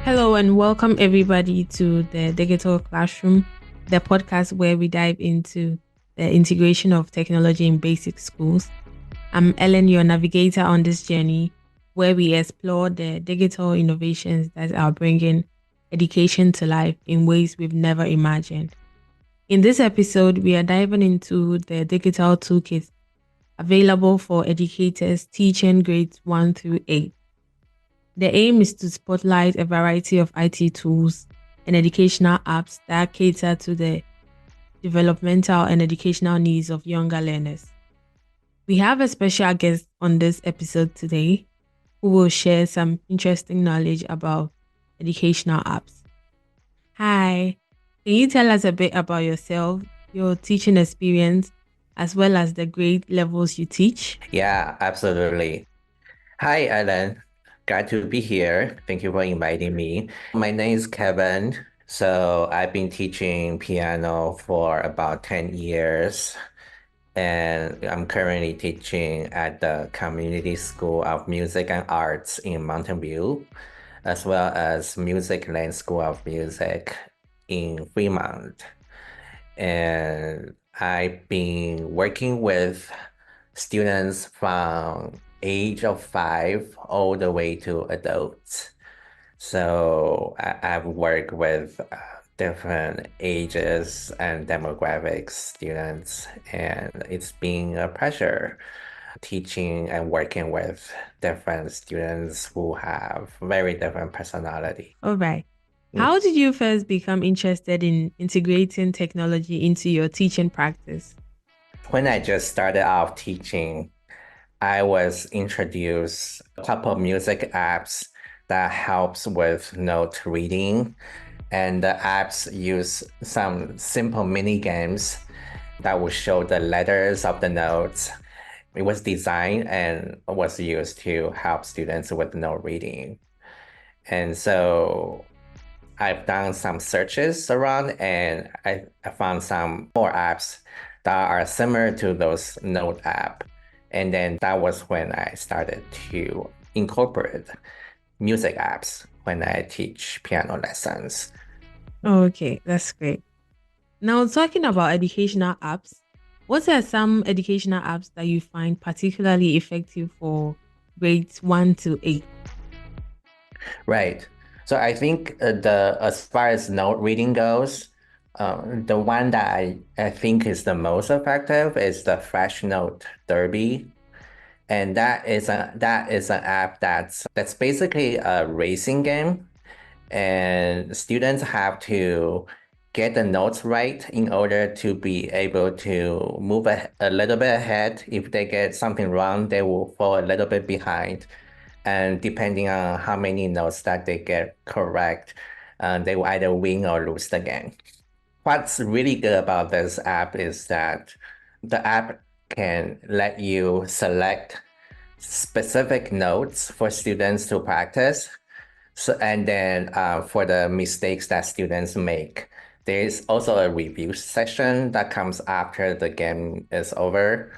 Hello and welcome everybody to the Digital Classroom, the podcast where we dive into the integration of technology in basic schools. I'm Ellen, your navigator on this journey where we explore the digital innovations that are bringing education to life in ways we've never imagined. In this episode, we are diving into the digital toolkit available for educators teaching grades 1 through 8. The aim is to spotlight a variety of IT tools and educational apps that cater to the developmental and educational needs of younger learners. We have a special guest on this episode today who will share some interesting knowledge about educational apps. Hi, can you tell us a bit about yourself, your teaching experience, as well as the grade levels you teach? Yeah, absolutely. Hi, Alan. Glad to be here. Thank you for inviting me. My name is Kevin. So I've been teaching piano for about 10 years, and I'm currently teaching at the Community School of Music and Arts in Mountain View, as well as Music Lane School of Music in Fremont. And I've been working with students from age of 5 all the way to adults. So I've worked with different ages and demographics students, and it's been a pleasure teaching and working with different students who have very different personality. All right. Mm. How did you first become interested in integrating technology into your teaching practice? When I just started off teaching, I was introduced a couple of music apps that helps with note reading, and the apps use some simple mini games that will show the letters of the notes. It was designed and was used to help students with note reading. And so I've done some searches around and I found some more apps that are similar to those note app. And then that was when I started to incorporate music apps when I teach piano lessons. Okay, that's great. Now, talking about educational apps, what are some educational apps that you find particularly effective for grades 1 to 8? Right. So I think the as far as note reading goes, the one that I think is the most effective is the Fresh Note Derby. And that is an app that's basically a racing game, and students have to get the notes right in order to be able to move a little bit ahead. If they get something wrong, they will fall a little bit behind. And depending on how many notes that they get correct, they will either win or lose the game. What's really good about this app is that the app can let you select specific notes for students to practice. So, and then for the mistakes that students make, there's also a review session that comes after the game is over.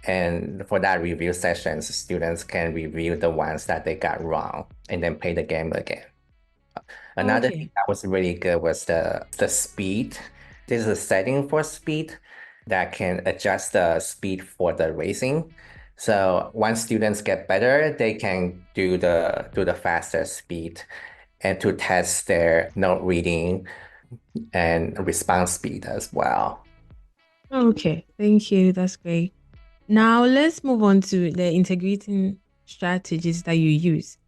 And for that review sessions, students can review the ones that they got wrong and then play the game again. Another thing Okay. that was really good was the speed. There's a setting for speed that can adjust the speed for the racing. So once students get better, they can do the faster speed and to test their note reading and response speed as well. Okay, thank you. That's great. Now, let's move on to the integrating strategies that you use.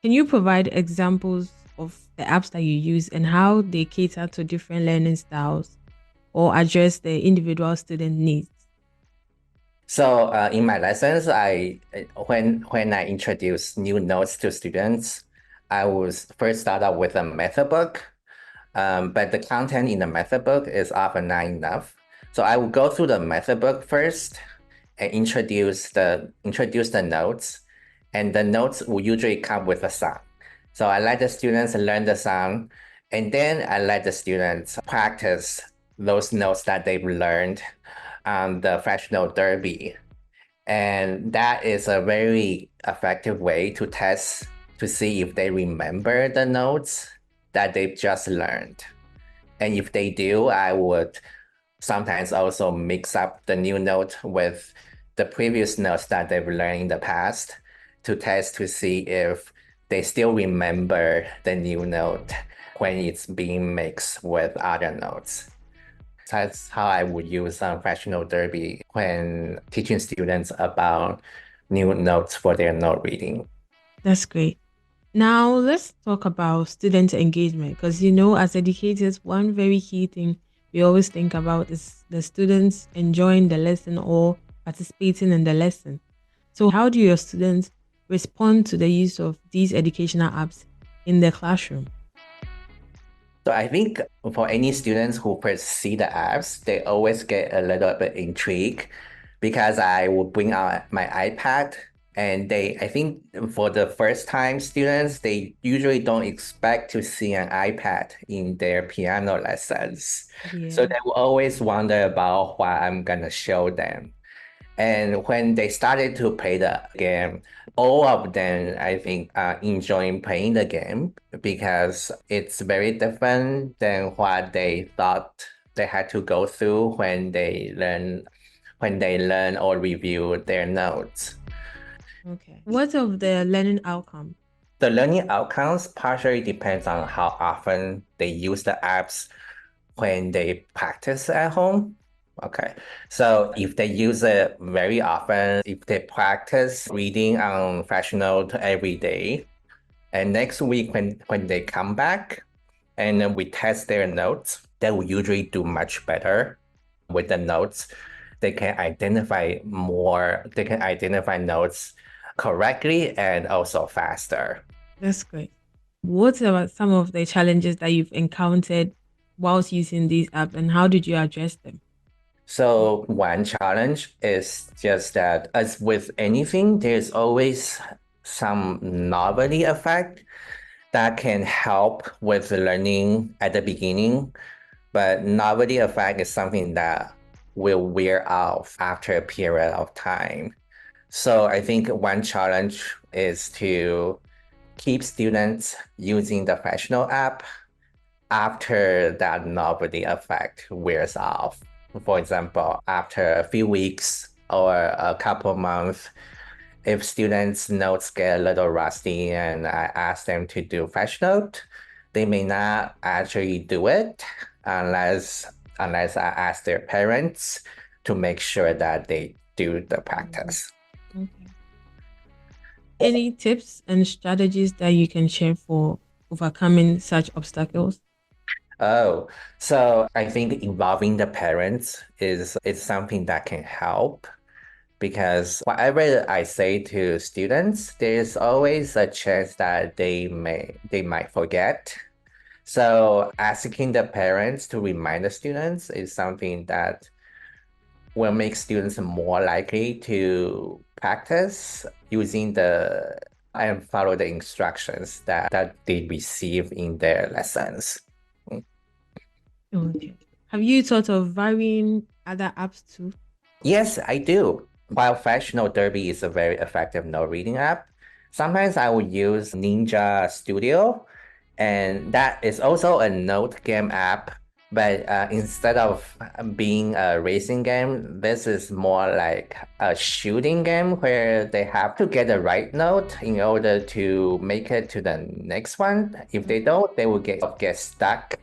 Can you provide examples of the apps that you use and how they cater to different learning styles or address the individual student needs? So in my lessons, when I introduce new notes to students, I was first start out with a method book, but the content in the method book is often not enough. So I will go through the method book first and introduce the notes, and the notes will usually come with a song. So I let the students learn the song, and then I let the students practice those notes that they've learned on the Fresh Note Derby. And that is a very effective way to test to see if they remember the notes that they've just learned. And if they do, I would sometimes also mix up the new note with the previous notes that they've learned in the past to test to see if they still remember the new note when it's being mixed with other notes. That's how I would use fractional derby when teaching students about new notes for their note reading. That's great. Now, let's talk about student engagement because, as educators, one very key thing we always think about is the students enjoying the lesson or participating in the lesson. So, how do your students respond to the use of these educational apps in the classroom? So I think for any students who first see the apps, they always get a little bit intrigued because I will bring out my iPad and I think for the first time students, they usually don't expect to see an iPad in their piano lessons. So Yeah, they will always wonder about what I'm gonna show them. And when they started to play the game, all of them, I think, are enjoying playing the game because it's very different than what they thought they had to go through when they learn or review their notes. okay. What of the learning outcome? The learning outcomes partially depends on how often they use the apps when they practice at home. Okay. So if they use it very often, if they practice reading on Fresh Note every day, and next week when they come back and then we test their notes, they will usually do much better with the notes. They can identify notes correctly and also faster. That's great. What about some of the challenges that you've encountered whilst using these apps and how did you address them? So one challenge is just that as with anything, there's always some novelty effect that can help with the learning at the beginning, but novelty effect is something that will wear off after a period of time. So I think one challenge is to keep students using the professional app after that novelty effect wears off. For example, after a few weeks or a couple months, if students' notes get a little rusty and I ask them to do fresh note, they may not actually do it unless I ask their parents to make sure that they do the Mhm. practice. Okay. Any tips and strategies that you can share for overcoming such obstacles? Oh, so I think involving the parents is something that can help because whatever I say to students, there's always a chance that they might forget. So asking the parents to remind the students is something that will make students more likely to practice using the and follow the instructions that they receive in their lessons. Okay. Have you thought of varying other apps too? Yes, I do. While Fractional Derby is a very effective note reading app, sometimes I will use Ninja Studio, and that is also a note game app. But instead of being a racing game, this is more like a shooting game where they have to get the right note in order to make it to the next one. If they Okay. don't, they will get stuck.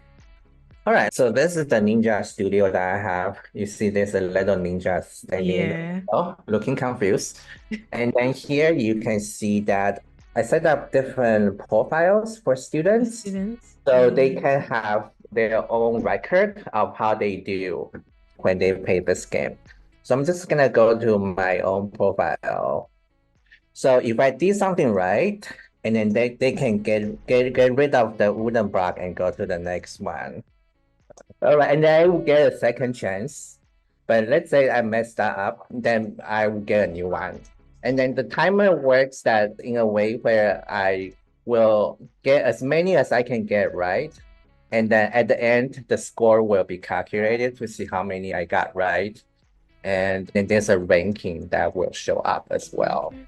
All right, so this is the Ninja Studio that I have. You see there's a little ninja standing in the Yeah. middle, looking confused. And then here you can see that I set up different profiles for For students students? so they Yeah. can have their own record of how they do when they play this game. So I'm just gonna go to my own profile. So if I did something right, and then they can get rid of the wooden block and go to the next one. All right, and then I will get a second chance. But let's say I messed that up, then I will get a new one. And then the timer works that in a way where I will get as many as I can get right. And then at the end, the score will be calculated to see how many I got right. And then there's a ranking that will show up as well. Okay.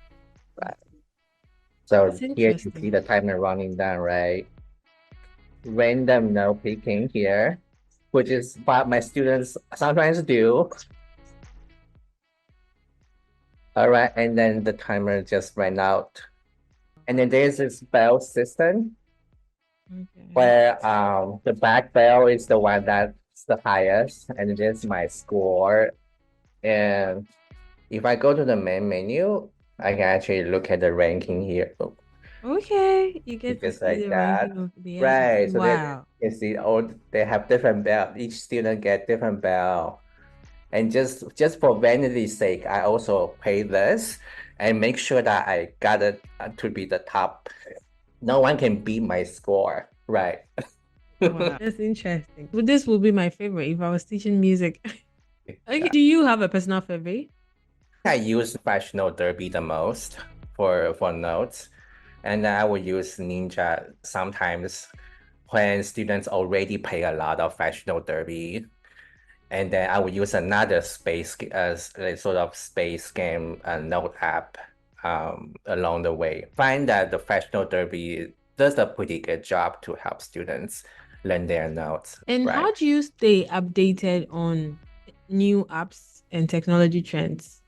Right. So That's here you interesting. see the timer running down, right? random note picking here, which is what my students sometimes do. All right, and then the timer just ran out. And then there's this bell system Okay. where the back bell is the one that's the highest, and this is my score. And if I go to the main menu, I can actually look at the ranking here. Oh, Okay. You get to just see like the that. ranking of the others. Right. So they Wow. you see all they have different bell. Each student get different bell. And just for vanity's sake, I also pay this and make sure that I got it to be the top. No one can beat my score. Right. Wow. That's interesting. Well, this will be my favorite if I was teaching music. Okay. Do you have a personal favorite? I use Professional Derby the most for notes. And then I will use Ninja sometimes when students already pay a lot of Professional Derby. And then I will use another space as a sort of space game note app along the way. Find that the Professional Derby does a pretty good job to help students learn their notes, And right? how do you stay updated on new apps and technology trends?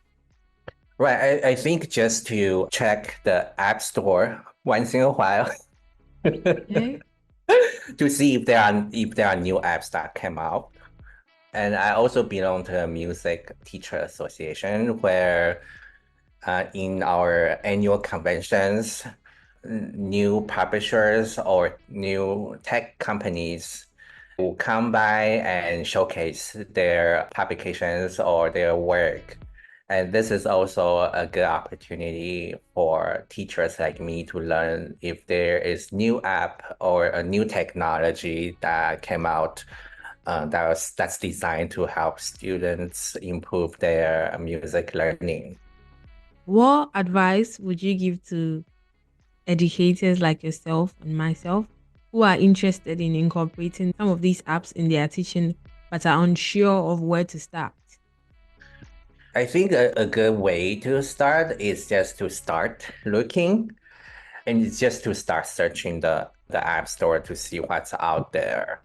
Right. I think just to check the App Store once in a while Okay. to see if there are new apps that came out. And I also belong to a music teacher association where in our annual conventions, new publishers or new tech companies will come by and showcase their publications or their work. And this is also a good opportunity for teachers like me to learn if there is new app or a new technology that came out that's designed to help students improve their music learning. What advice would you give to educators like yourself and myself who are interested in incorporating some of these apps in their teaching but are unsure of where to start? I think a good way to start is just to start looking and it's just to start searching the app store to see what's out there,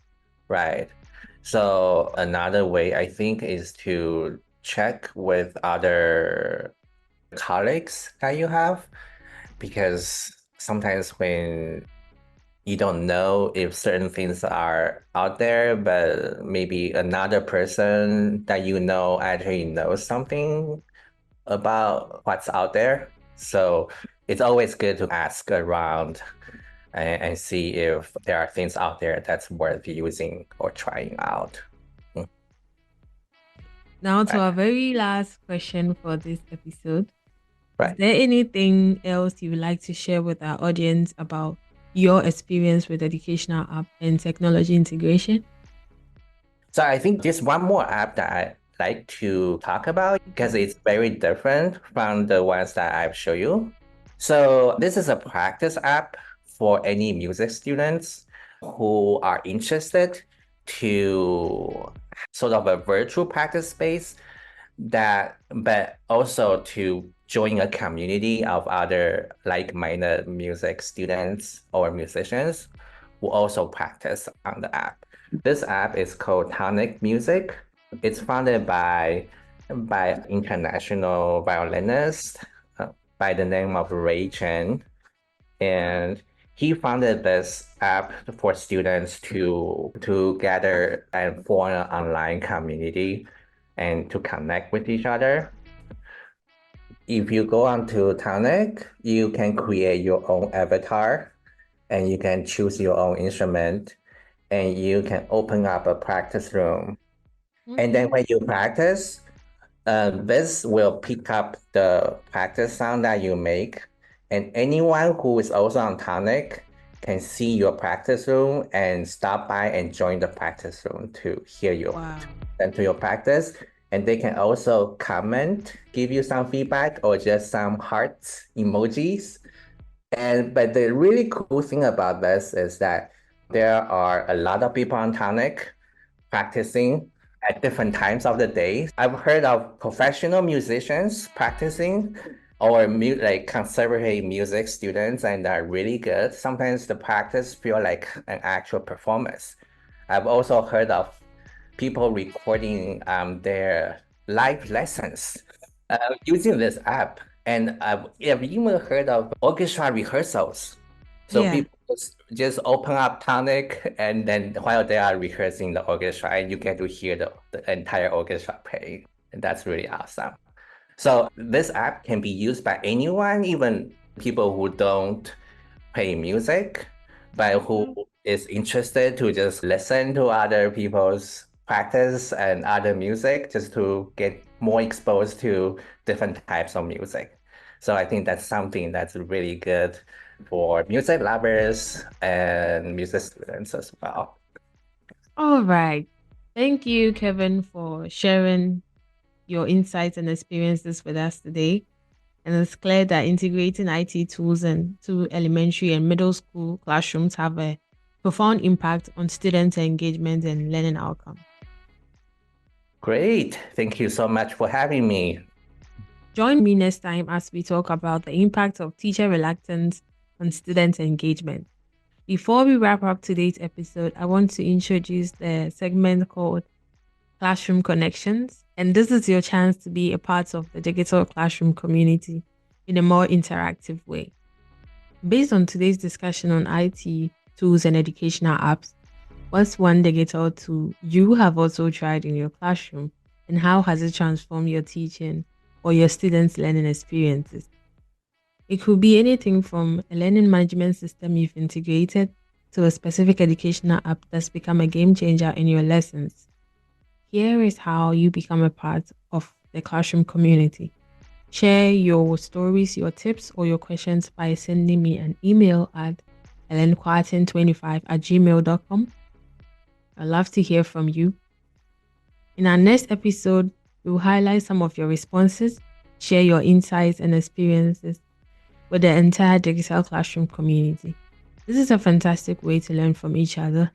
right? So another way I think is to check with other colleagues that you have because sometimes when you don't know if certain things are out there, but maybe another person that you know actually knows something about what's out there. So it's always good to ask around and see if there are things out there that's worth using or trying out. Mm, Now, to right, our very last question for this episode. Is right. there anything else you would like to share with our audience about your experience with educational app and technology integration? So I think there's one more app that I like to talk about because Okay. it's very different from the ones that I've shown you. So this is a practice app for any music students who are interested to sort of a virtual practice space that, but also to join a community of other like-minded music students or musicians who also practice on the app. This app is called Tonic Music. It's founded by international violinist by the name of Ray Chen, and he founded this app for students to gather and form an online community and to connect with each other. If you go onto Tonic, you can create your own avatar and you can choose your own instrument and you can open up a practice room. And then Okay. when you practice, this will pick up the practice sound that you make, and anyone who is also on Tonic can see your practice room and stop by and join the practice room to hear your to Wow. listen to your practice. And they can also comment, give you some feedback, or just some hearts emojis. And but the really cool thing about this is that there are a lot of people on Tonic practicing at different times of the day. I've heard of professional musicians practicing or like conservatory music students and are really good. Sometimes the practice feel like an actual performance. I've also heard of people recording their live lessons using this app. And I've even heard of orchestra rehearsals. So Yeah. people just open up Tonic and then while they are rehearsing the orchestra, and you get to hear the entire orchestra playing. And that's really awesome. So this app can be used by anyone, even people who don't play music, but who is interested to just listen to other people's practice and other music just to get more exposed to different types of music. So I think that's something that's really good for music lovers and music students as well. All right. Thank you, Kevin, for sharing your insights and experiences with us today. And it's clear that integrating IT tools into elementary and middle school classrooms have a profound impact on student engagement and learning outcomes. Great. Thank you so much for having me. Join me next time as we talk about the impact of teacher reluctance on student engagement. Before we wrap up today's episode, I want to introduce the segment called Classroom Connections. And this is your chance to be a part of the digital classroom community in a more interactive way. Based on today's discussion on IT tools and educational apps, what's one digital tool you have also tried in your classroom, and how has it transformed your teaching or your students' learning experiences? It could be anything from a learning management system you've integrated to a specific educational app that's become a game changer in your lessons. Here is how you become a part of the classroom community. Share your stories, your tips, or your questions by sending me an email at ellenquartin25@gmail.com. I'd love to hear from you. In our next episode, we will highlight some of your responses, share your insights and experiences with the entire digital classroom community. This is a fantastic way to learn from each other,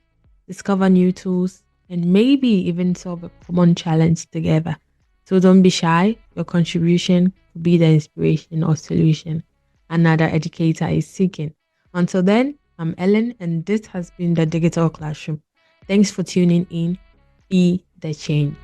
discover new tools, and maybe even solve a common challenge together. So don't be shy. Your contribution could be the inspiration or solution another educator is seeking. Until then, I'm Ellen, and this has been the Digital Classroom. Thanks for tuning in. Be the change.